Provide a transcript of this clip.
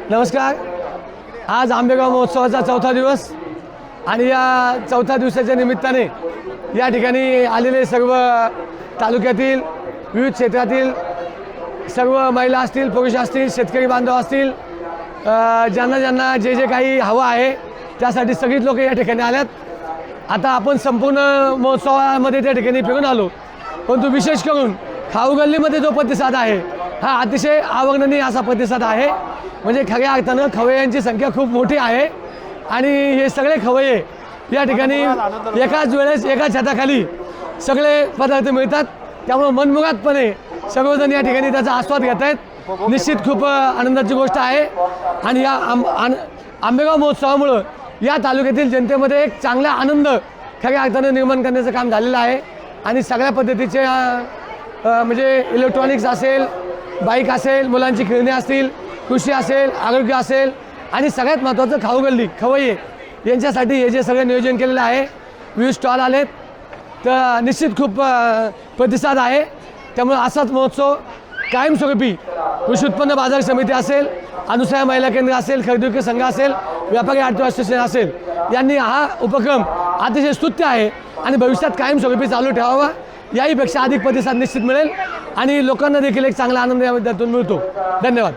नमस्कार. आज आंबेगाव महोत्सवाचा चौथा दिवस आणि या चौथ्या दिवसाच्या निमित्ताने या ठिकाणी आलेले सर्व तालुक्यातील विविध क्षेत्रातील सर्व महिला असतील, पुरुष असतील, शेतकरी बांधव असतील, ज्यांना ज्यांना जे जे काही हवं आहे त्यासाठी सगळीच लोक या ठिकाणी आल्यात. आता आपण संपूर्ण महोत्सवामध्ये त्या ठिकाणी फिरून आलो, परंतु विशेष करून खाऊ गल्लीमध्ये जो प्रतिसाद आहे हा अतिशय आवर्णनीय असा प्रतिसाद आहे. म्हणजे खऱ्या अर्थानं खवय्यांची संख्या खूप मोठी आहे आणि हे सगळे खवय्ये या ठिकाणी एकाच वेळेस एका छताखाली सगळे पदार्थ मिळतात. त्यामुळे मनमुरादपणे सर्वजण या ठिकाणी त्याचा आस्वाद घेत आहेत. निश्चित खूप आनंदाची गोष्ट आहे आणि या आंबेगाव महोत्सवामुळं या तालुक्यातील जनतेमध्ये एक चांगला आनंद खऱ्या अर्थानं निर्माण करण्याचं काम झालेलं आहे. आणि सगळ्या पद्धतीचे म्हणजे इलेक्ट्रॉनिक्स असेल, बाईक असेल, मुलांची खेळणी असतील, कृषी असेल, आरोग्य असेल आणि सगळ्यात महत्त्वाचं खाऊ गल्ली खवय्ये यांच्यासाठी हे जे सगळं नियोजन केलेलं आहे. विविध स्टॉल आलेत तर निश्चित खूप प्रतिसाद आहे. त्यामुळे असाच महोत्सव कायमस्वरूपी कृषी उत्पन्न बाजार समिती असेल, अनुसूया महिला केंद्र असेल, खरेदी विक्री संघ असेल, व्यापारी आर्थिक असोसिएशन असेल, यांनी हा उपक्रम अतिशय स्तुत्य आहे आणि भविष्यात कायमस्वरूपी चालू ठेवावा. याहीपेक्षा अधिक प्रतिसाद निश्चित मिळेल आणि लोकांना देखील एक चांगला आनंद या विद्यार्थ्यातून मिळतो. धन्यवाद.